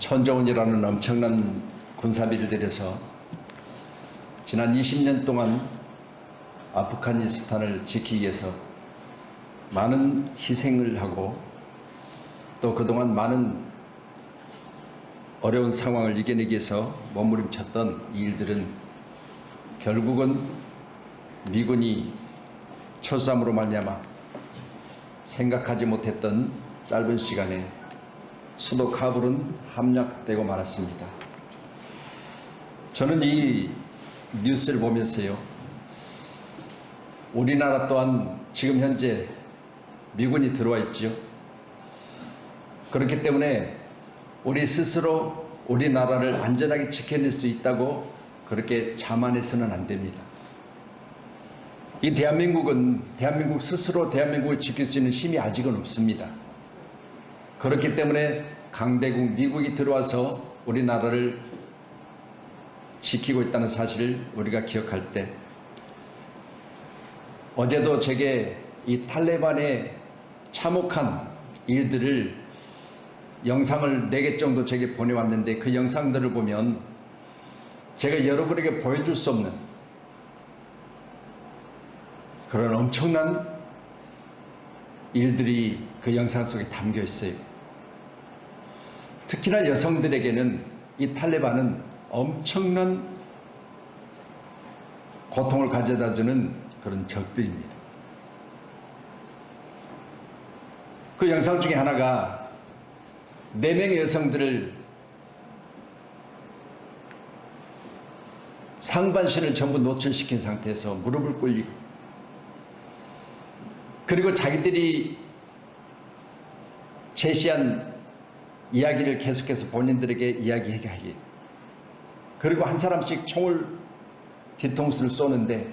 천정훈이라는 엄청난 군사비를 들여서 지난 20년 동안 아프가니스탄을 지키기 위해서 많은 희생을 하고 또 그동안 많은 어려운 상황을 이겨내기 위해서 몸부림쳤던 이 일들은 결국은 미군이 철수함으로 말미암아 생각하지 못했던 짧은 시간에 수도 카불은 함락되고 말았습니다. 저는 이 뉴스를 보면서요, 우리나라 또한 지금 현재 미군이 들어와 있죠. 그렇기 때문에 우리 스스로 우리나라를 안전하게 지켜낼 수 있다고 그렇게 자만해서는 안 됩니다. 이 대한민국 스스로 대한민국을 지킬 수 있는 힘이 아직은 없습니다. 그렇기 때문에 강대국 미국이 들어와서 우리나라를 지키고 있다는 사실을 우리가 기억할 때, 어제도 제게 이 탈레반의 참혹한 일들을 영상을 4개 정도 제게 보내왔는데, 그 영상들을 보면 제가 여러분에게 보여줄 수 없는 그런 엄청난 일들이 그 영상 속에 담겨 있어요. 특히나 여성들에게는 이 탈레반은 엄청난 고통을 가져다주는 그런 적들입니다. 그 영상 중에 하나가 4명의 여성들을 상반신을 전부 노출시킨 상태에서 무릎을 꿇리고, 그리고 자기들이 제시한 이야기를 계속해서 본인들에게 이야기하게 하기, 그리고 한 사람씩 총을 뒤통수를 쏘는데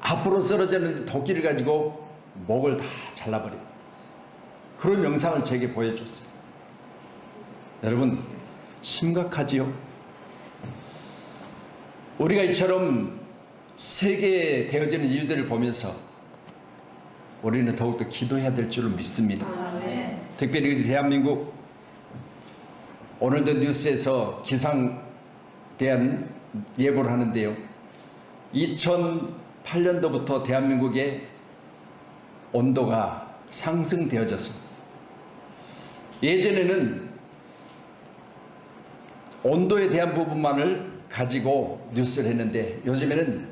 앞으로 쓰러졌는데 도끼를 가지고 목을 다 잘라버려요. 그런 영상을 제게 보여줬어요. 여러분, 심각하지요? 우리가 이처럼 세계에 되어지는 일들을 보면서 우리는 더욱더 기도해야 될 줄을 믿습니다. 특별히 우리 대한민국, 오늘도 뉴스에서 기상 대한 예보를 하는데요, 2008년도부터 대한민국의 온도가 상승되어졌습니다. 예전에는 온도에 대한 부분만을 가지고 뉴스를 했는데 요즘에는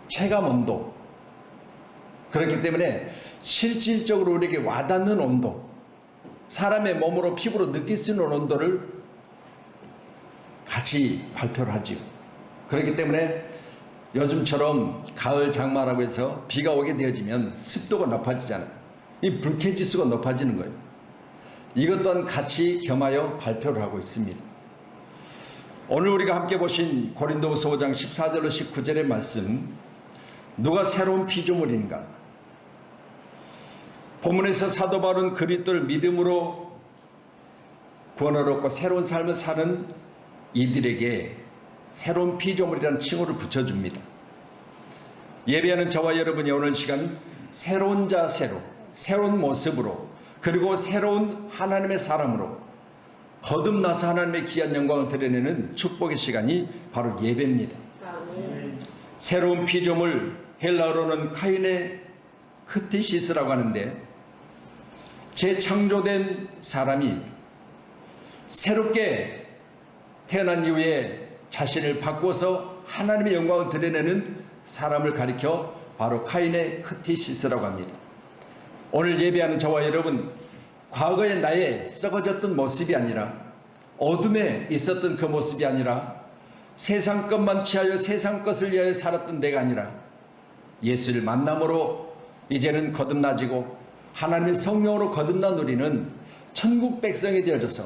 체감 온도, 그렇기 때문에 실질적으로 우리에게 와닿는 온도, 사람의 몸으로 피부로 느낄 수 있는 온도를 같이 발표를 하지요. 그렇기 때문에 요즘처럼 가을 장마라고 해서 비가 오게 되어지면 습도가 높아지잖아요. 이 불쾌지수가 높아지는 거예요. 이것 또한 같이 겸하여 발표를 하고 있습니다. 오늘 우리가 함께 보신 고린도후서 5장 14절로 19절의 말씀, 누가 새로운 피조물인가? 본문에서 사도 바울은 그리스도를 믿음으로 구원을 얻고 새로운 삶을 사는 이들에게 새로운 피조물이라는 칭호를 붙여줍니다. 예배하는 저와 여러분이 오늘 시간 새로운 자세로, 새로운 모습으로, 그리고 새로운 하나님의 사람으로 거듭나서 하나님의 귀한 영광을 드러내는 축복의 시간이 바로 예배입니다. 새로운 피조물, 헬라어로는 카이네 크티시스라고 하는데, 재창조된 사람이 새롭게 태어난 이후에 자신을 바꿔서 하나님의 영광을 드러내는 사람을 가리켜 바로 카이네 크티시스라고 합니다. 오늘 예배하는 저와 여러분, 과거의 나의 썩어졌던 모습이 아니라, 어둠에 있었던 그 모습이 아니라, 세상 것만 취하여 세상 것을 위하여 살았던 내가 아니라 예수를 만남으로 이제는 거듭나지고 하나님의 성령으로 거듭난 우리는 천국 백성이 되어져서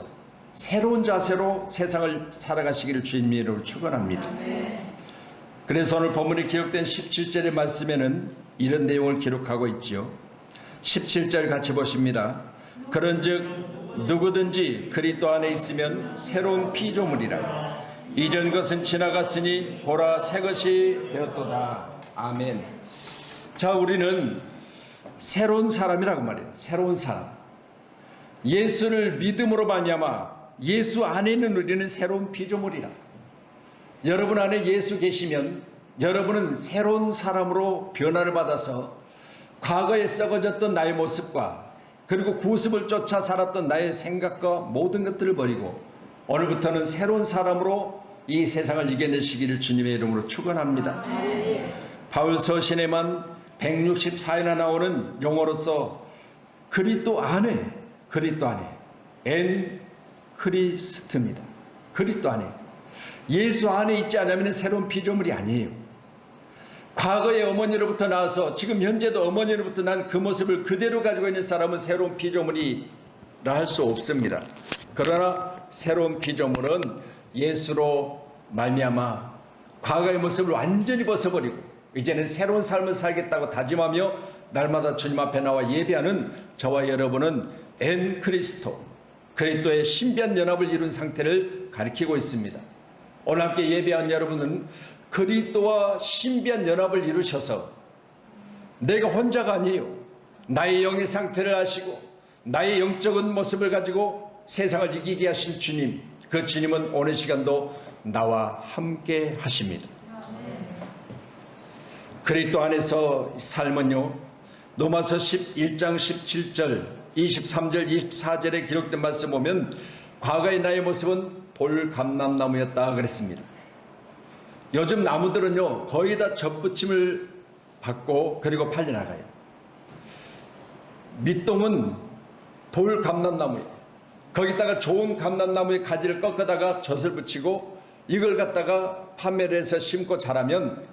새로운 자세로 세상을 살아가시기를 주님의 이름으로 축원합니다. 그래서 오늘 본문에 기록된 17절의 말씀에는 이런 내용을 기록하고 있지요. 17절 같이 보십니다. 그런즉 누구든지 그리스도 안에 있으면 새로운 피조물이라. 이전 것은 지나갔으니 보라 새 것이 되었도다. 아멘. 자, 우리는 새로운 사람이라고 말해요. 새로운 사람. 예수를 믿음으로 말미암아 예수 안에 있는 우리는 새로운 피조물이라. 여러분 안에 예수 계시면 여러분은 새로운 사람으로 변화를 받아서 과거에 썩어졌던 나의 모습과 그리고 구습을 쫓아 살았던 나의 생각과 모든 것들을 버리고 오늘부터는 새로운 사람으로 이 세상을 이겨내시기를 주님의 이름으로 축원합니다. 바울 서신에만 164회나 나오는 용어로서 그리스도 안에 엔 크리스트입니다. 그리스도 안에, 예수 안에 있지 않으면 새로운 피조물이 아니에요. 과거의 어머니로부터 나와서 지금 현재도 어머니로부터 난 그 모습을 그대로 가지고 있는 사람은 새로운 피조물이라 할 수 없습니다. 그러나 새로운 피조물은 예수로 말미암아 과거의 모습을 완전히 벗어버리고 이제는 새로운 삶을 살겠다고 다짐하며 날마다 주님 앞에 나와 예배하는 저와 여러분은 엔 크리스토, 그리스도의 신비한 연합을 이룬 상태를 가리키고 있습니다. 오늘 함께 예배한 여러분은 그리스도와 신비한 연합을 이루셔서 내가 혼자가 아니에요. 나의 영의 상태를 아시고 나의 영적인 모습을 가지고 세상을 이기게 하신 주님, 그 주님은 오늘 시간도 나와 함께 하십니다. 그리스도 안에서 삶은요, 로마서 11장 17절 23절 24절에 기록된 말씀 보면 과거의 나의 모습은 돌감람나무였다 그랬습니다. 요즘 나무들은요 거의 다 접붙임을 받고 그리고 팔려나가요. 밑동은 돌감람나무예요. 거기다가 좋은 감람나무의 가지를 꺾어다가 젖을 붙이고 이걸 갖다가 판매를 해서 심고 자라면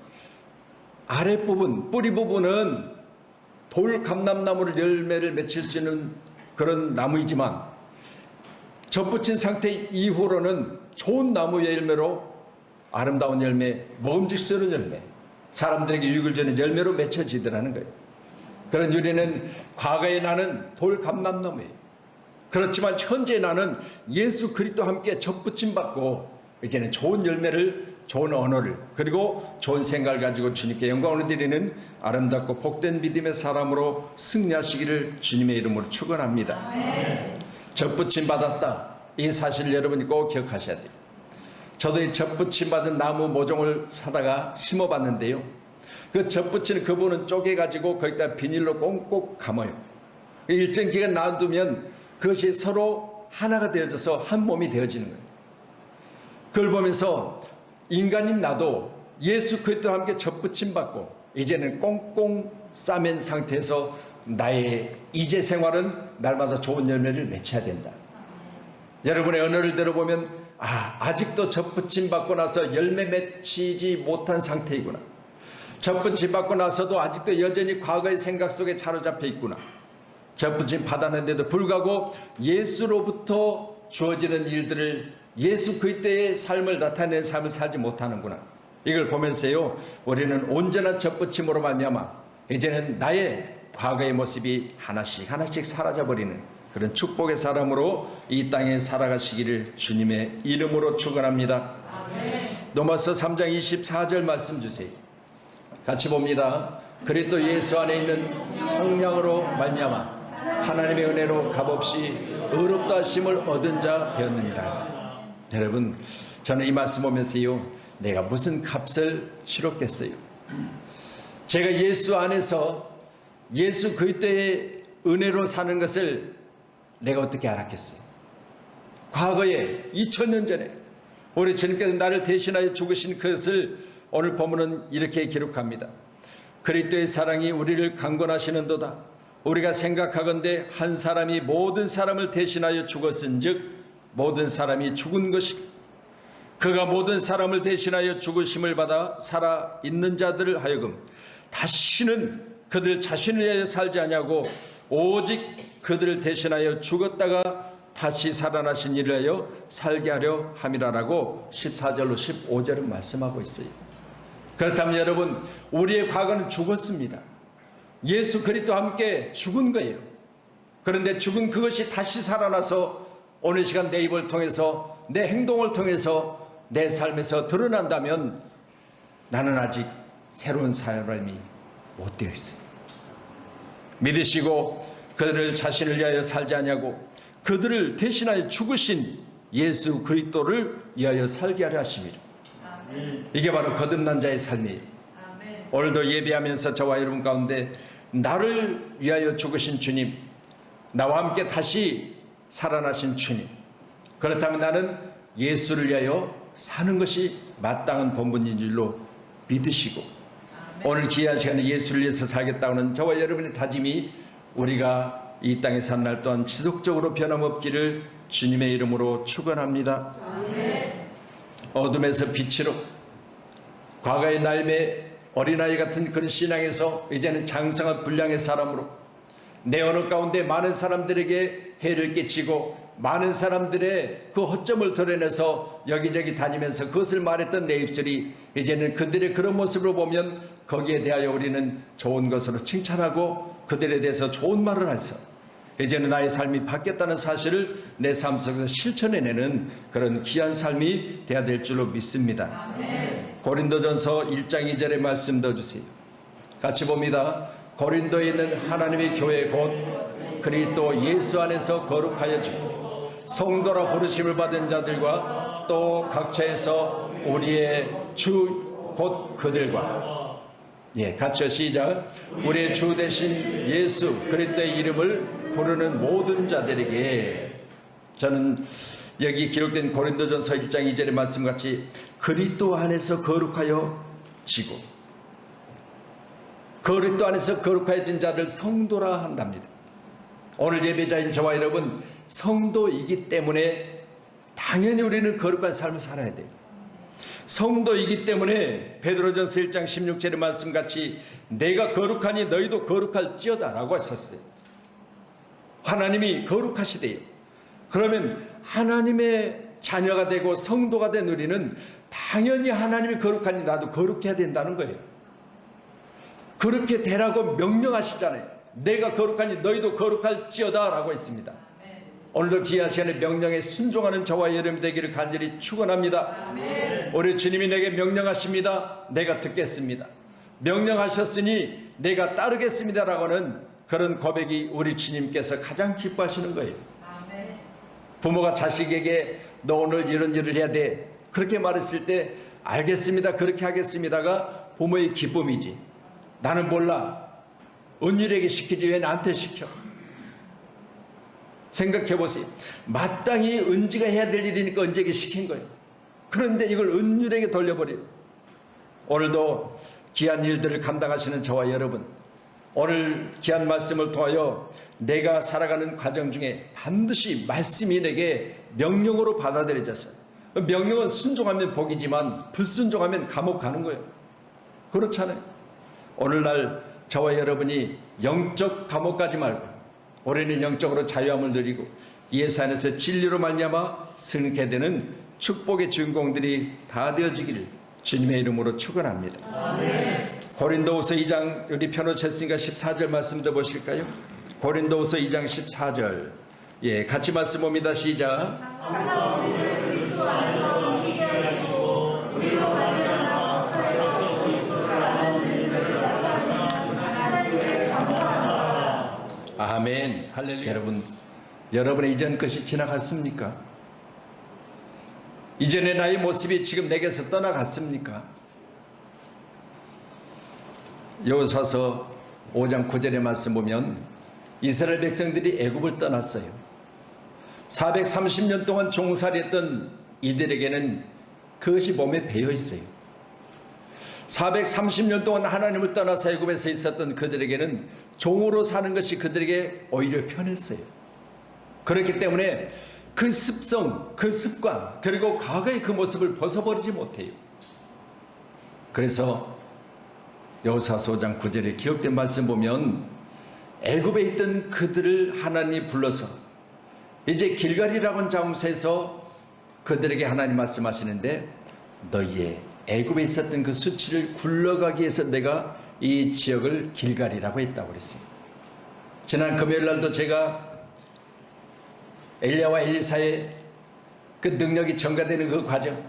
아랫부분 뿌리 부분은 돌감람나무를 열매를 맺힐 수 있는 그런 나무이지만 젖붙인 상태 이후로는 좋은 나무의 열매로 아름다운 열매, 먹음직스러운 열매, 사람들에게 유익을 주는 열매로 맺혀지더라는 거예요. 그런 유래는 과거의 나는 돌감람나무예요. 그렇지만 현재 나는 예수 그리스도와 함께 젖붙임 받고 이제는 좋은 열매를, 좋은 언어를, 그리고 좋은 생각을 가지고 주님께 영광을 드리는 아름답고 복된 믿음의 사람으로 승리하시기를 주님의 이름으로 축원합니다. 젖붙임 받았다, 이 사실 여러분이 꼭 기억하셔야 돼요. 저도 이 젖붙임 받은 나무 모종을 사다가 심어봤는데요, 그 젖붙이는 그분은 쪼개가지고 거기다 비닐로 꽁꽁 감아요. 일정 기간 놔두면 그것이 서로 하나가 되어져서 한 몸이 되어지는 거예요. 그걸 보면서 인간인 나도 예수 그리스도와 함께 젖붙임 받고 이제는 꽁꽁 싸맨 상태에서 나의 이제 생활은 날마다 좋은 열매를 맺혀야 된다. 여러분의 언어를 들어보면 아직도 젖붙임 받고 나서 열매 맺히지 못한 상태이구나. 젖붙임 받고 나서도 아직도 여전히 과거의 생각 속에 사로잡혀 있구나. 젖붙임 받았는데도 불구하고 예수로부터 주어지는 일들을, 예수 그리스도의 삶을 나타내는 삶을 살지 못하는구나. 이걸 보면서요, 우리는 온전한 젖붙임으로 말미암아 이제는 나의 과거의 모습이 하나씩 하나씩 사라져버리는 그런 축복의 사람으로 이 땅에 살아가시기를 주님의 이름으로 축원합니다. 로마서 3장 24절 말씀 주세요. 같이 봅니다. 그리스도 예수 안에 있는 성령으로 말미암아 하나님의 은혜로 값없이 의롭다 하심을 얻은 자 되었느니라. 여러분, 저는 이 말씀 보면서요, 내가 무슨 값을 치렀겠어요? 제가 예수 안에서 예수 그리스도의 은혜로 사는 것을 내가 어떻게 알았겠어요? 과거에 2000년 전에 우리 주님께서 나를 대신하여 죽으신 그것을 오늘 본문은 이렇게 기록합니다. 그리스도의 사랑이 우리를 강권하시는도다. 우리가 생각하건대 한 사람이 모든 사람을 대신하여 죽었은즉 모든 사람이 죽은 것이고 그가 모든 사람을 대신하여 죽으심을 받아 살아있는 자들을 하여금 다시는 그들 자신을 위하여 살지 아니하고 오직 그들을 대신하여 죽었다가 다시 살아나신 이를 하여 살게 하려 함이라라고 14절로 15절은 말씀하고 있어요. 그렇다면 여러분, 우리의 과거는 죽었습니다. 예수 그리스도와 함께 죽은 거예요. 그런데 죽은 그것이 다시 살아나서 오늘 시간 내 입을 통해서, 내 행동을 통해서 내 삶에서 드러난다면 나는 아직 새로운 사람이 못 되어 있어요. 믿으시고 그들을 자신을 위하여 살지 아니하고 그들을 대신하여 죽으신 예수 그리스도를 위하여 살게 하려 하십니다. 이게 바로 거듭난 자의 삶이에요. 오늘도 예배하면서 저와 여러분 가운데 나를 위하여 죽으신 주님, 나와 함께 다시 살아나신 주님, 그렇다면 나는 예수를 위하여 사는 것이 마땅한 본분인 줄로 믿으시고 오늘 귀한 시간에 예수를 위해서 살겠다는 저와 여러분의 다짐이 우리가 이 땅에 산 날 또한 지속적으로 변함없기를 주님의 이름으로 축원합니다. 어둠에서 빛으로, 과거의 날매 어린아이 같은 그런 신앙에서 이제는 장성한 분량의 사람으로 내 언어 가운데 많은 사람들에게 해를 끼치고 많은 사람들의 그 허점을 드러내서 여기저기 다니면서 그것을 말했던 내 입술이 이제는 그들의 그런 모습을 보면 거기에 대하여 우리는 좋은 것으로 칭찬하고 그들에 대해서 좋은 말을 해서 이제는 나의 삶이 바뀌었다는 사실을 내 삶 속에서 실천해내는 그런 귀한 삶이 되어야 될 줄로 믿습니다. 고린도전서 1장 2절의 말씀 넣어주세요. 같이 봅니다. 고린도에 있는 하나님의 교회 곧 그리스도 예수 안에서 거룩하여지고 성도라 부르심을 받은 자들과 또 각처에서 우리의 주 곧 그들과, 같이요, 시작. 우리의 주 대신 예수 그리스도의 이름을 부르는 모든 자들에게, 저는 여기 기록된 고린도전서 1장 2절의 말씀같이 그리스도 안에서 거룩하여 지고 그리스도 안에서 거룩해진 자를 성도라 한답니다. 오늘 예배자인 저와 여러분 성도이기 때문에 당연히 우리는 거룩한 삶을 살아야 돼요. 성도이기 때문에 베드로전서 1장 16절의 말씀같이 내가 거룩하니 너희도 거룩할지어다 라고 하셨어요. 하나님이 거룩하시대요. 그러면 하나님의 자녀가 되고 성도가 된 우리는 당연히 하나님이 거룩하니 나도 거룩해야 된다는 거예요. 그렇게 되라고 명령하시잖아요. 내가 거룩하니 너희도 거룩할지어다 라고 했습니다. 오늘도 귀한 시간에 명령에 순종하는 저와 여러분이 되기를 간절히 축원합니다. 우리 주님이 내게 명령하십니다. 내가 듣겠습니다. 명령하셨으니 내가 따르겠습니다 라고는 그런 고백이 우리 주님께서 가장 기뻐하시는 거예요. 부모가 자식에게 너 오늘 이런 일을 해야 돼 그렇게 말했을 때 알겠습니다 그렇게 하겠습니다가 부모의 기쁨이지, 나는 몰라 은율에게 시키지 왜 나한테 시켜. 생각해 보세요. 마땅히 은지가 해야 될 일이니까 은지에게 시킨 거예요. 그런데 이걸 은율에게 돌려버려요. 오늘도 귀한 일들을 감당하시는 저와 여러분, 오늘 귀한 말씀을 통하여 내가 살아가는 과정 중에 반드시 말씀이 내게 명령으로 받아들여져서, 명령은 순종하면 복이지만 불순종하면 감옥 가는 거예요. 그렇잖아요. 오늘날 저와 여러분이 영적 감옥 가지 말고 우리는 영적으로 자유함을 누리고 예수 안에서 진리로 말미암아 승리케 되는 축복의 주인공들이 다 되어지기를 주님의 이름으로 축원합니다. 고린도후서 2장 우리 펴놓으셨으니까 14절 말씀도 보실까요? 고린도후서 2장 14절, 같이 말씀 봅니다. 시작. 아멘. 할렐루야. 여러분의 이전 것이 지나갔습니까? 이전의 나의 모습이 지금 내게서 떠나갔습니까? 여호수아서 5장 9절의 말씀 보면 이스라엘 백성들이 애굽을 떠났어요. 430년 동안 종살이했던 이들에게는 그것이 몸에 배어 있어요. 430년 동안 하나님을 떠나서 애굽에서 있었던 그들에게는 종으로 사는 것이 그들에게 오히려 편했어요. 그렇기 때문에 그 습성, 그 습관, 그리고 과거의 그 모습을 벗어버리지 못해요. 그래서 여호수아서 5장 9절에 기록된 말씀 보면 애굽에 있던 그들을 하나님이 불러서 이제 길갈이라고 하는 장소에서 그들에게 하나님 말씀하시는데 너희의 애굽에 있었던 그 수치를 굴러가기 위해서 내가 이 지역을 길갈이라고 했다고 그랬습니다. 지난 금요일 날도 제가 엘리야와 엘리사의 그 능력이 전가되는 그 과정,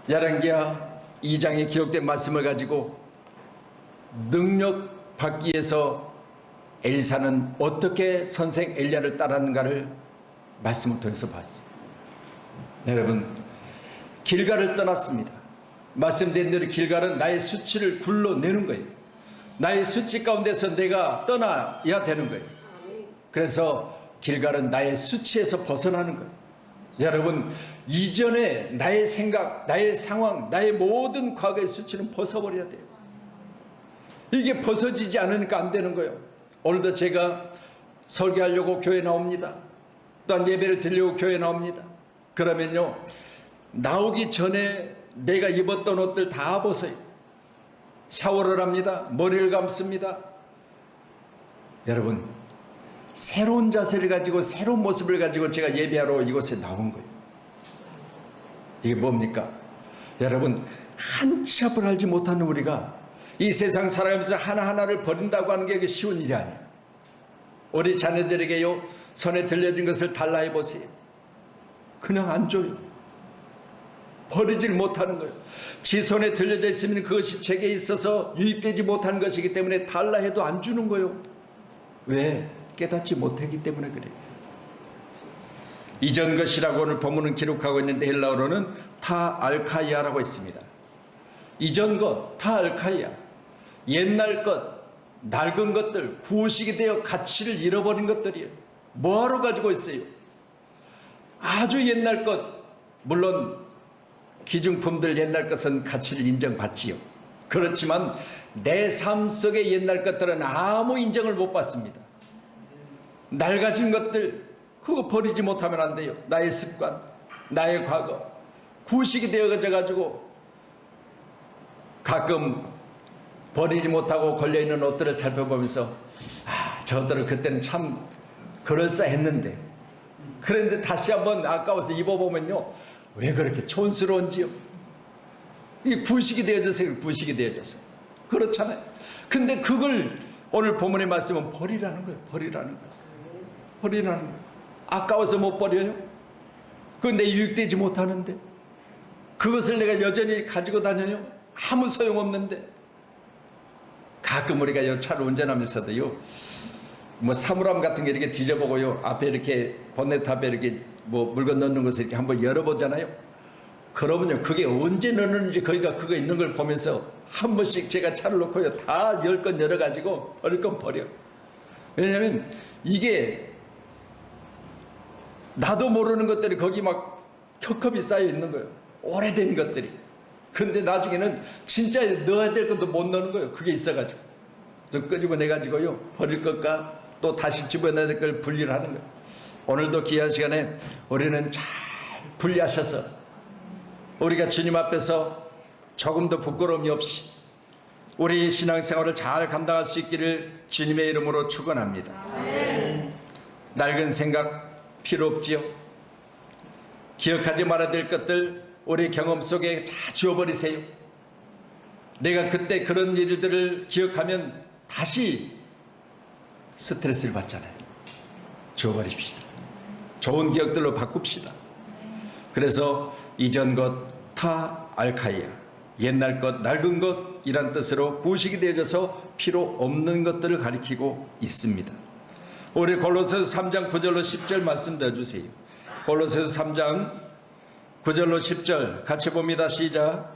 열왕기하 2장에 기록된 말씀을 가지고 능력 받기 위해서 엘리사는 어떻게 선생 엘리야를 따랐는가를 말씀을 통해서 봤어요. 여러분, 길갈을 떠났습니다. 말씀드린 대로 길갈은 나의 수치를 굴러내는 거예요. 나의 수치 가운데서 내가 떠나야 되는 거예요. 그래서 길갈은 나의 수치에서 벗어나는 거예요. 여러분, 이전에 나의 생각, 나의 상황, 나의 모든 과거의 수치는 벗어버려야 돼요. 이게 벗어지지 않으니까 안 되는 거예요. 오늘도 제가 설교하려고 교회 나옵니다. 또한 예배를 드리려고 교회 나옵니다. 그러면요, 나오기 전에 내가 입었던 옷들 다 벗어요. 샤워를 합니다. 머리를 감습니다. 여러분, 새로운 자세를 가지고 새로운 모습을 가지고 제가 예배하러 이곳에 나온 거예요. 이게 뭡니까? 여러분, 한 치 앞을 알지 못하는 우리가 이 세상 살아가면서 하나하나를 버린다고 하는 게 쉬운 일이 아니에요. 우리 자녀들에게요, 손에 들려진 것을 달라 해보세요. 그냥 안 줘요. 버리질 못하는 거예요. 지 손에 들려져 있으면 그것이 제게 있어서 유익되지 못한 것이기 때문에 달라 해도 안 주는 거예요. 왜? 깨닫지 못하기 때문에 그래요. 이전 것이라고 오늘 본문은 기록하고 있는데 헬라어로는 타 알카이아라고 있습니다. 이전 것, 타 알카이아. 옛날 것, 낡은 것들, 구식이 되어 가치를 잃어버린 것들이에요. 뭐하러 가지고 있어요? 아주 옛날 것, 물론 기증품들 옛날 것은 가치를 인정받지요. 그렇지만 내 삶 속의 옛날 것들은 아무 인정을 못 받습니다. 낡아진 것들, 그거 버리지 못하면 안 돼요. 나의 습관, 나의 과거, 구식이 되어져 가지고 가끔 버리지 못하고 걸려있는 옷들을 살펴보면서 저들은 그때는 참 그럴싸했는데, 그런데 다시 한번 아까워서 입어보면요, 왜 그렇게 촌스러운지요. 이 구식이 되어져서 구식이 되어져서 그렇잖아요. 근데 그걸 오늘 본문의 말씀은 버리라는 거예요. 버리라는 거예요. 버리라는 거예요. 아까워서 못 버려요. 그건 내 유익되지 못하는데, 그것을 내가 여전히 가지고 다녀요. 아무 소용없는데. 가끔 우리가 차를 운전하면서도요, 뭐 사물함 같은 게 이렇게 뒤져보고요, 앞에 이렇게 본네트 앞에 이렇게 뭐 물건 넣는 것을 이렇게 한번 열어보잖아요. 그러면요, 그게 언제 넣는지 거기가 그거 있는 걸 보면서 한 번씩 제가 차를 놓고요, 다 10건 열어가지고 버릴 건 버려. 왜냐하면 이게 나도 모르는 것들이 거기 막 겹겹이 쌓여 있는 거예요. 오래된 것들이. 근데 나중에는 진짜 넣어야 될 것도 못 넣는 거예요. 그게 있어가지고. 또 끄집어내가지고요, 버릴 것과 또 다시 집어내야 될 걸 분리를 하는 거예요. 오늘도 귀한 시간에 우리는 잘 분리하셔서 우리가 주님 앞에서 조금도 부끄러움이 없이 우리 신앙생활을 잘 감당할 수 있기를 주님의 이름으로 축원합니다. 낡은 생각 필요 없지요. 기억하지 말아야 될 것들 우리 경험 속에 다 지워버리세요. 내가 그때 그런 일들을 기억하면 다시 스트레스를 받잖아요. 지워버립시다. 좋은 기억들로 바꿉시다. 그래서 이전 것, 타 알카이아, 옛날 것, 낡은 것 이란 뜻으로 구식이 되어져서 필요 없는 것들을 가리키고 있습니다. 우리 골로새서 3장 9절로 10절 말씀 넣어주세요. 골로새서 3장 9절로 10절 같이 봅니다. 시작.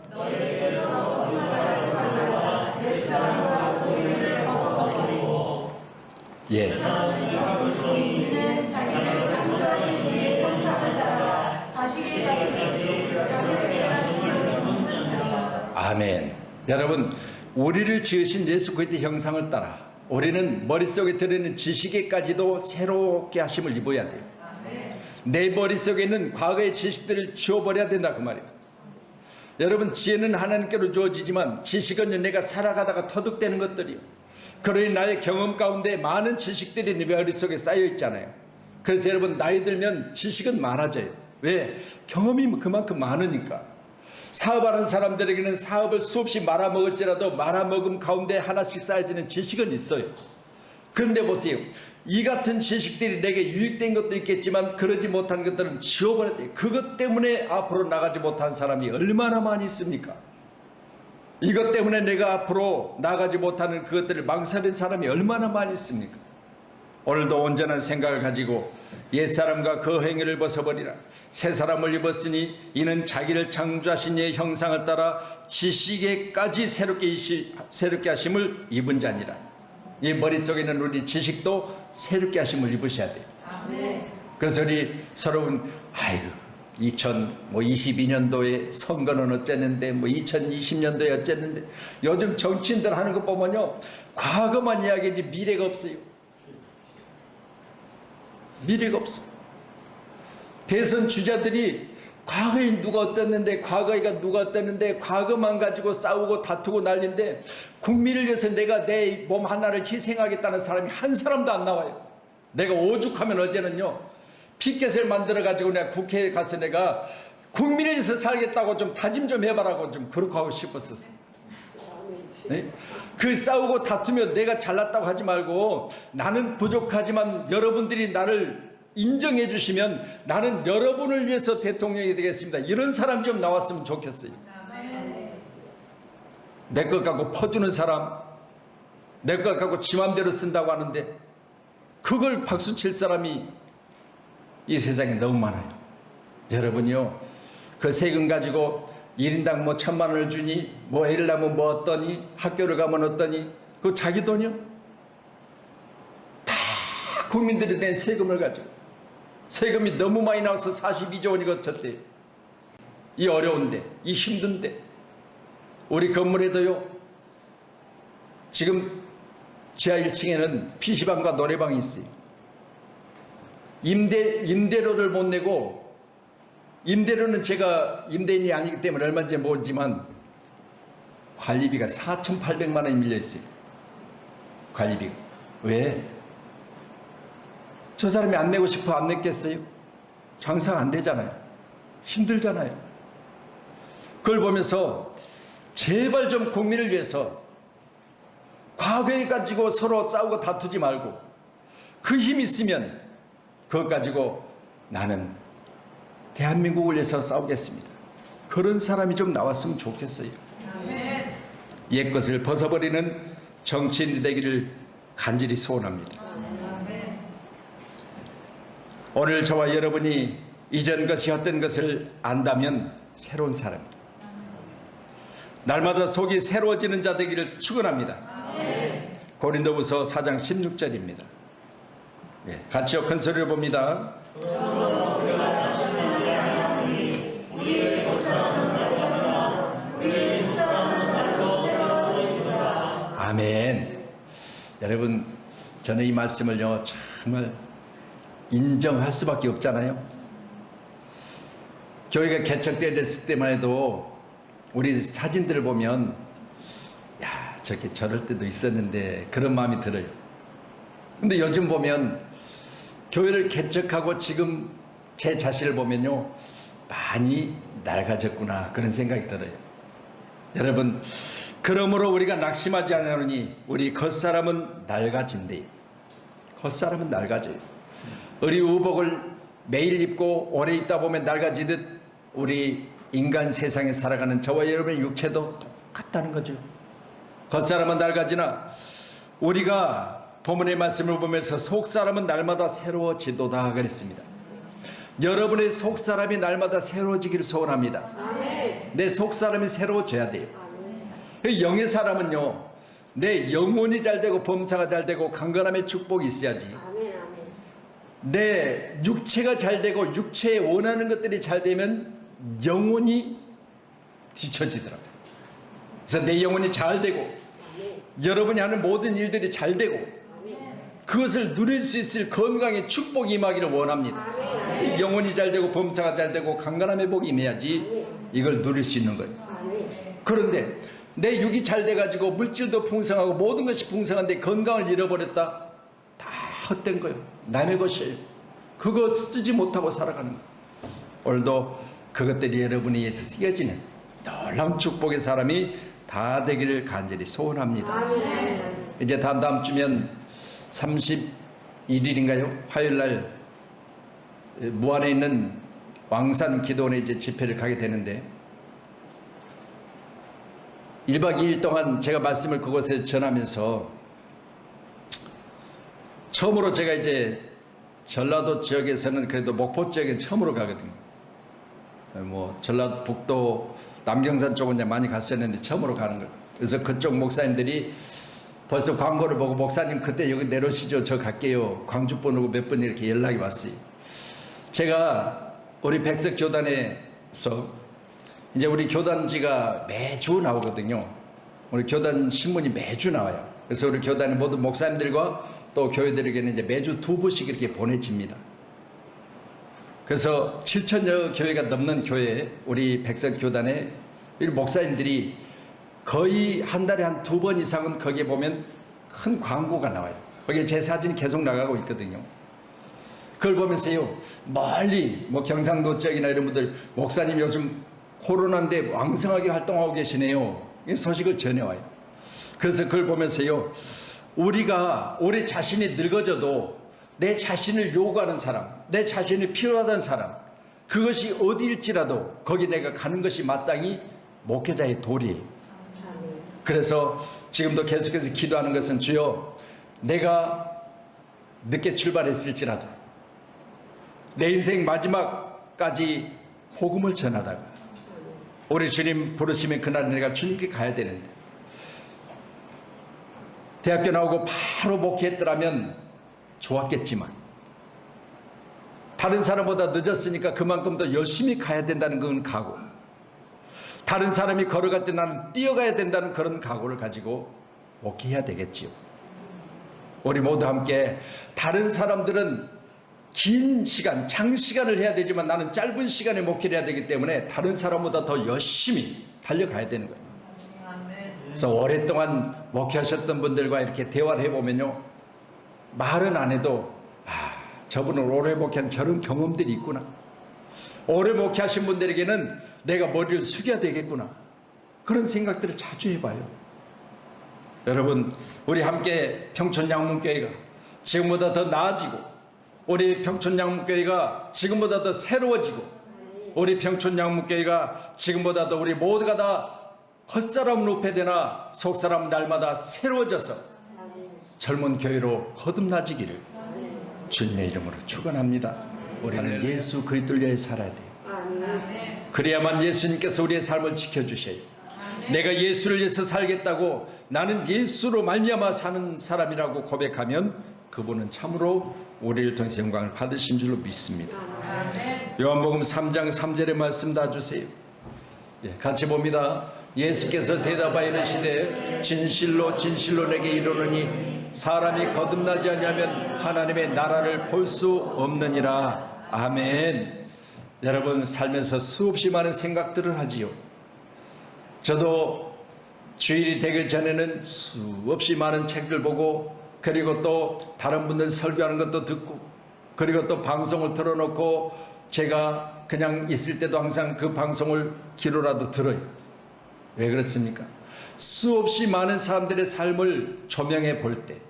예. 아멘. 여러분, 우리를 지으신 예수 그리스도의 형상을 따라 우리는 머릿속에 들어있는 지식에까지도 새롭게 하심을 입어야 돼요. 내 머릿속에 있는 과거의 지식들을 지워버려야 된다 그 말이에요. 여러분, 지혜는 하나님께로 주어지지만 지식은 내가 살아가다가 터득되는 것들이요. 그러니 나의 경험 가운데 많은 지식들이 내 머릿속에 쌓여 있잖아요. 그래서 여러분, 나이 들면 지식은 많아져요. 왜? 경험이 그만큼 많으니까. 사업하는 사람들에게는 사업을 수없이 말아먹을지라도 말아먹음 가운데 하나씩 쌓여지는 지식은 있어요. 그런데 보세요, 이 같은 지식들이 내게 유익된 것도 있겠지만 그러지 못한 것들은 지워버려야 돼요. 그것 때문에 앞으로 나가지 못한 사람이 얼마나 많이 있습니까? 이것 때문에 내가 앞으로 나가지 못하는 그것들을 망설인 사람이 얼마나 많이 있습니까? 오늘도 온전한 생각을 가지고 옛사람과 그 행위를 벗어버리라. 새 사람을 입었으니 이는 자기를 창조하신 이의 형상을 따라 지식에까지 새롭게 하심을 입은 자니라. 이 머릿속에 있는 우리 지식도 새롭게 하심을 입으셔야 돼요. 그래서 우리 서러운 아이고 2022년도에 선거는 어쨌는데 2020년도에 어쨌는데 요즘 정치인들 하는 거 보면요 과거만 이야기하지 미래가 없어요. 미래가 없어. 대선 주자들이 과거에 누가 어땠는데 과거에가 누가 어땠는데 과거만 가지고 싸우고 다투고 난리인데 국민을 위해서 내가 내 몸 하나를 희생하겠다는 사람이 한 사람도 안 나와요. 내가 오죽하면 어제는요 피켓을 만들어 가지고 내가 국회에 가서 내가 국민을 위해서 살겠다고 좀 다짐 좀 해봐라고 좀 그렇게 하고 싶었었어요. 네? 그 싸우고 다투며 내가 잘났다고 하지 말고 나는 부족하지만 여러분들이 나를 인정해 주시면 나는 여러분을 위해서 대통령이 되겠습니다. 이런 사람 좀 나왔으면 좋겠어요. 내 것 갖고 퍼주는 사람, 내 것 갖고 지 맘대로 쓴다고 하는데 그걸 박수 칠 사람이 이 세상에 너무 많아요. 여러분이요 그 세금 가지고 1인당 1,000만 원을 주니 애를 낳으면 어떠니 학교를 가면 어떠니 그거 자기 돈이요? 다 국민들이 낸 세금을 가지고 세금이 너무 많이 나와서 42조 원이 거쳤대요. 이 어려운데 이 힘든데 우리 건물에도요 지금 지하 1층에는 PC방과 노래방이 있어요. 임대료를 못 내고 임대료는 제가 임대인이 아니기 때문에 얼마인지 모르지만 관리비가 4,800만 원이 밀려 있어요. 관리비가. 왜? 저 사람이 안 내고 싶어 안 냈겠어요? 장사가 안 되잖아요. 힘들잖아요. 그걸 보면서 제발 좀 국민을 위해서 과거에 가지고 서로 싸우고 다투지 말고 그 힘 있으면 그것 가지고 나는 대한민국을 위해서 싸우겠습니다. 그런 사람이 좀 나왔으면 좋겠어요. 옛 것을 벗어버리는 정치인이 되기를 간절히 소원합니다. 오늘 저와 여러분이 이전 것이 어떤 것을 안다면 새로운 사람입니다. 날마다 속이 새로워지는 자 되기를 축원합니다. 고린도후서 4장 16절입니다. 같이요 큰 소리로 봅니다. 아멘. 여러분 저는 이 말씀을요 정말 인정할 수밖에 없잖아요. 교회가 개척되었을 때만 해도 우리 사진들을 보면 야 저렇게 저럴 때도 있었는데 그런 마음이 들어요. 근데 요즘 보면 교회를 개척하고 지금 제 자신을 보면요 많이 낡아졌구나 그런 생각이 들어요. 여러분 그러므로 우리가 낙심하지 않으니 우리 겉사람은 낡아진대. 겉사람은 낡아져요. 의류의복을 매일 입고 오래 입다 보면 낡아지듯 우리 인간 세상에 살아가는 저와 여러분의 육체도 똑같다는 거죠. 겉사람은 낡아지나 우리가 본문의 말씀을 보면서 속사람은 날마다 새로워지도다 그랬습니다. 여러분의 속사람이 날마다 새로워지기를 소원합니다. 내 속사람이 새로워져야 돼요. 영의 사람은요 내 영혼이 잘되고 범사가 잘되고 강건함의 축복이 있어야지. 내 육체가 잘되고 육체에 원하는 것들이 잘되면 영혼이 뒤처지더라고요. 그래서 내 영혼이 잘되고 여러분이 하는 모든 일들이 잘되고 그것을 누릴 수 있을 건강의 축복이 임하기를 원합니다. 영혼이 잘되고 범사가 잘되고 강건함의 복이 임해야지 이걸 누릴 수 있는 거예요. 그런데 내 육이 잘 돼가지고 물질도 풍성하고 모든 것이 풍성한데 건강을 잃어버렸다? 다 헛된 거예요. 남의 것이에요. 그거 쓰지 못하고 살아가는 거예요. 오늘도 그것들이 여러분에 의해서 쓰여지는 놀라운 축복의 사람이 다 되기를 간절히 소원합니다. 이제 다음 주면 31일인가요? 화요일날 무안에 있는 왕산 기도원에 이제 집회를 가게 되는데 1박 2일 동안 제가 말씀을 그곳에 전하면서 처음으로 제가 이제 전라도 지역에서는 그래도 목포 지역엔 처음으로 가거든요. 전라북도 남경산 쪽은 이제 많이 갔었는데 처음으로 가는 거예요. 그래서 그쪽 목사님들이 벌써 광고를 보고 목사님 그때 여기 내려오시죠. 저 갈게요. 광주 번호고 몇 번 이렇게 연락이 왔어요. 제가 우리 백석 교단에서 이제 우리 교단지가 매주 나오거든요. 우리 교단 신문이 매주 나와요. 그래서 우리 교단의 모든 목사님들과 또 교회들에게는 이제 매주 2부씩 이렇게 보내집니다. 그래서 7천여 교회가 넘는 교회 우리 백석 교단의 목사님들이 거의 한 달에 한 2번 이상은 거기에 보면 큰 광고가 나와요. 거기에 제 사진이 계속 나가고 있거든요. 그걸 보면서요, 멀리 경상도 지역이나 이런 분들, 목사님 요즘 코로나인데 왕성하게 활동하고 계시네요. 이 소식을 전해와요. 그래서 그걸 보면서요, 우리가 우리 자신이 늙어져도 내 자신을 요구하는 사람, 내 자신이 필요하다는 사람, 그것이 어디일지라도 거기 내가 가는 것이 마땅히 목회자의 도리예요. 그래서 지금도 계속해서 기도하는 것은 주여, 내가 늦게 출발했을지라도 내 인생 마지막까지 복음을 전하다가 우리 주님 부르시면 그날 내가 주님께 가야 되는데, 대학교 나오고 바로 목회했더라면 좋았겠지만 다른 사람보다 늦었으니까 그만큼 더 열심히 가야 된다는 건 각오, 다른 사람이 걸어갈 때 나는 뛰어가야 된다는 그런 각오를 가지고 목회해야 되겠지요. 우리 모두 함께, 다른 사람들은 긴 시간, 장시간을 해야 되지만 나는 짧은 시간에 목회를 해야 되기 때문에 다른 사람보다 더 열심히 달려가야 되는 거예요. 그래서 오랫동안 목회하셨던 분들과 이렇게 대화를 해보면요, 말은 안 해도 저분은 오래 목회한 저런 경험들이 있구나, 오래 목회하신 분들에게는 내가 머리를 숙여야 되겠구나, 그런 생각들을 자주 해봐요. 여러분, 우리 함께 평촌양문교회가 지금보다 더 나아지고, 우리 평촌양문교회가 지금보다 더 새로워지고, 우리 평촌양문교회가 지금보다 더 우리 모두가 다 겉사람은 우패되나 속사람은 날마다 새로워져서 젊은 교회로 거듭나지기를 주님의 이름으로 축원합니다. 우리는 예수 그리스도를 위해 살아야 돼요. 그래야만 예수님께서 우리의 삶을 지켜주셔요. 내가 예수를 위해서 살겠다고, 나는 예수로 말미암아 사는 사람이라고 고백하면 그분은 참으로 우리를 통해서 영광을 받으신 줄로 믿습니다. 요한복음 3장 3절의 말씀 다 주세요. 같이 봅니다. 예수께서 대답하여 이르시되 진실로 진실로 내게 이르노니 사람이 거듭나지 않으면 하나님의 나라를 볼 수 없느니라. 아멘. 여러분, 살면서 수없이 많은 생각들을 하지요. 저도 주일이 되기 전에는 수없이 많은 책을 보고, 그리고 또 다른 분들 설교하는 것도 듣고, 그리고 또 방송을 틀어놓고 제가 그냥 있을 때도 항상 그 방송을 귀로라도 들어요. 왜 그렇습니까? 수없이 많은 사람들의 삶을 조명해 볼 때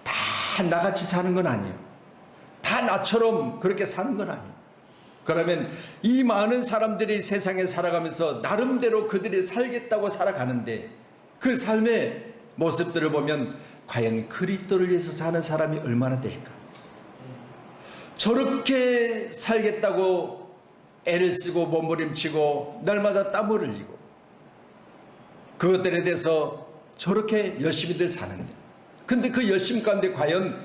다 나같이 사는 건 아니에요. 다 나처럼 그렇게 사는 건 아니에요. 그러면 이 많은 사람들이 세상에 살아가면서 나름대로 그들이 살겠다고 살아가는데, 그 삶의 모습들을 보면 과연 그리스도를 위해서 사는 사람이 얼마나 될까? 저렇게 살겠다고 애를 쓰고 몸부림치고 날마다 땀을 흘리고 그것들에 대해서 저렇게 열심히들 사는데, 근데 그 열심 가운데 과연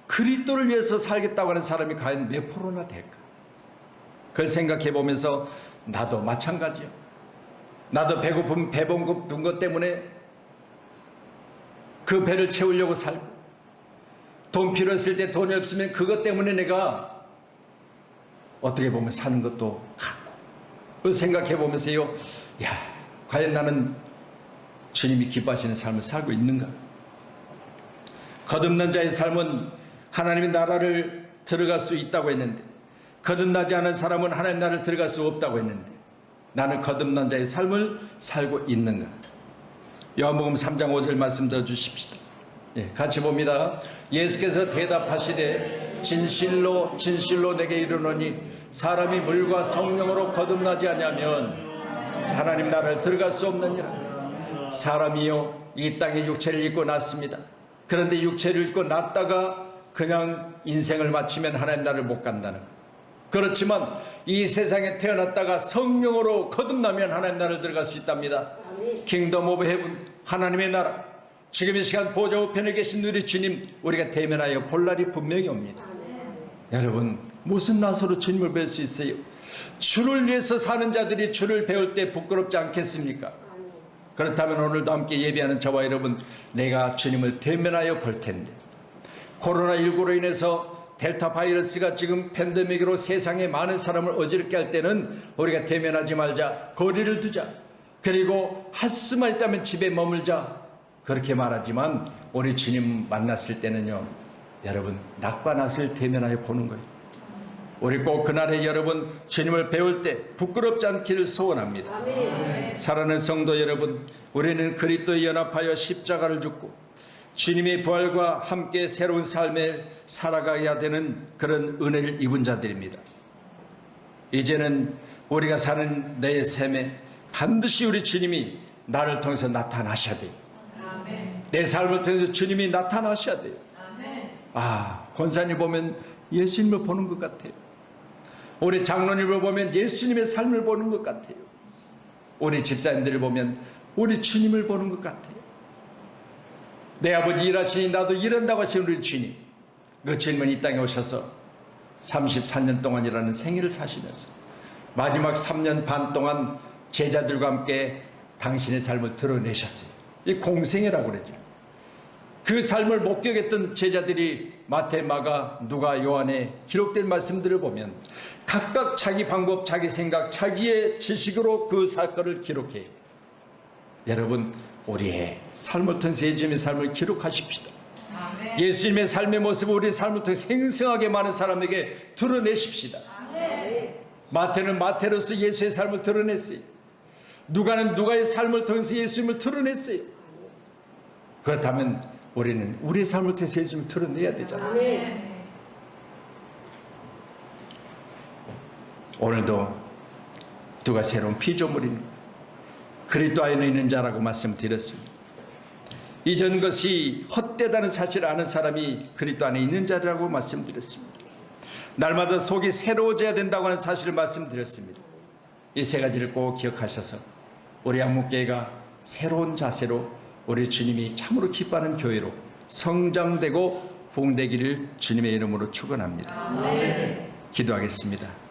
그리스도를 위해서 살겠다고 하는 사람이 과연 몇 프로나 될까? 그걸 생각해 보면서 나도 마찬가지요. 나도 배고픈 배고픈 것 때문에 그 배를 채우려고 살고, 돈 필요했을 때 돈이 없으면 그것 때문에 내가 어떻게 보면 사는 것도 같고, 그 생각해 보면서요, 야, 과연 나는 주님이 기뻐하시는 삶을 살고 있는가? 거듭난 자의 삶은 하나님의 나라를 들어갈 수 있다고 했는데, 거듭나지 않은 사람은 하나님 나라를 들어갈 수 없다고 했는데, 나는 거듭난 자의 삶을 살고 있는가? 요한복음 3장 5절 말씀 더 주십시다. 같이 봅니다. 예수께서 대답하시되 진실로 진실로 내게 이르노니 사람이 물과 성령으로 거듭나지 않으면 하나님 나라를 들어갈 수 없느니라. 사람이요, 이 땅에 육체를 입고 났습니다. 그런데 육체를 입고 났다가 그냥 인생을 마치면 하나님 나라를 못 간다는 거예요. 그렇지만 이 세상에 태어났다가 성령으로 거듭나면 하나님 나라를 들어갈 수 있답니다. 킹덤 오브 헤븐, 하나님의 나라, 지금 이 시간 보좌 우편에 계신 우리 주님, 우리가 대면하여 볼 날이 분명히 옵니다. 여러분, 무슨 낯으로 주님을 뵐 수 있어요? 주를 위해서 사는 자들이 주를 배울 때 부끄럽지 않겠습니까? 그렇다면 오늘도 함께 예배하는 저와 여러분, 내가 주님을 대면하여 볼 텐데, 코로나19로 인해서 델타 바이러스가 지금 팬데믹으로 세상에 많은 사람을 어지럽게 할 때는 우리가 대면하지 말자, 거리를 두자, 그리고 할 수만 있다면 집에 머물자, 그렇게 말하지만 우리 주님 만났을 때는요, 여러분, 낮과 낮을 대면하여 보는 거예요. 우리 꼭 그날에 여러분 주님을 배울 때 부끄럽지 않기를 소원합니다. 사랑하는 성도 여러분, 우리는 그리스도에 연합하여 십자가를 죽고 주님의 부활과 함께 새로운 삶을 살아가야 되는 그런 은혜를 입은 자들입니다. 이제는 우리가 사는 내 삶에 반드시 우리 주님이 나를 통해서 나타나셔야 돼요. 내 삶을 통해서 주님이 나타나셔야 돼요. 권사님 보면 예수님을 보는 것 같아요. 우리 장로님을 보면 예수님의 삶을 보는 것 같아요. 우리 집사님들을 보면 우리 주님을 보는 것 같아요. 내 아버지 일하시니 나도 일한다고 하신 우리 주님, 그 주님은 이 땅에 오셔서 34년 동안이라는 생일을 사시면서 마지막 3년 반 동안 제자들과 함께 당신의 삶을 드러내셨어요. 이 공생애라고 그러죠. 그 삶을 목격했던 제자들이 마태, 마가, 누가, 요한에 기록된 말씀들을 보면 각각 자기 방법, 자기 생각, 자기의 지식으로 그 사건을 기록해요. 여러분, 우리의 삶을 통해서 예수님의 삶을 기록하십시다. 아멘. 예수님의 삶의 모습을 우리 삶을 통해 생생하게 많은 사람에게 드러내십시다. 아멘. 마태는 마태로서 예수의 삶을 드러냈어요. 누가는 누가의 삶을 통해서 예수님을 드러냈어요. 그렇다면 우리는 우리의 삶을 통해서 예수님을 드러내야 되잖아요. 아멘. 오늘도 누가 새로운 피조물입니다. 그리스도 안에 있는 자라고 말씀드렸습니다. 이전 것이 헛되다는 사실을 아는 사람이 그리스도 안에 있는 자라고 말씀드렸습니다. 날마다 속이 새로워져야 된다고 하는 사실을 말씀드렸습니다. 이 세 가지를 꼭 기억하셔서 우리 한목교회가 새로운 자세로 우리 주님이 참으로 기뻐하는 교회로 성장되고 부흥되기를 주님의 이름으로 축원합니다. 기도하겠습니다.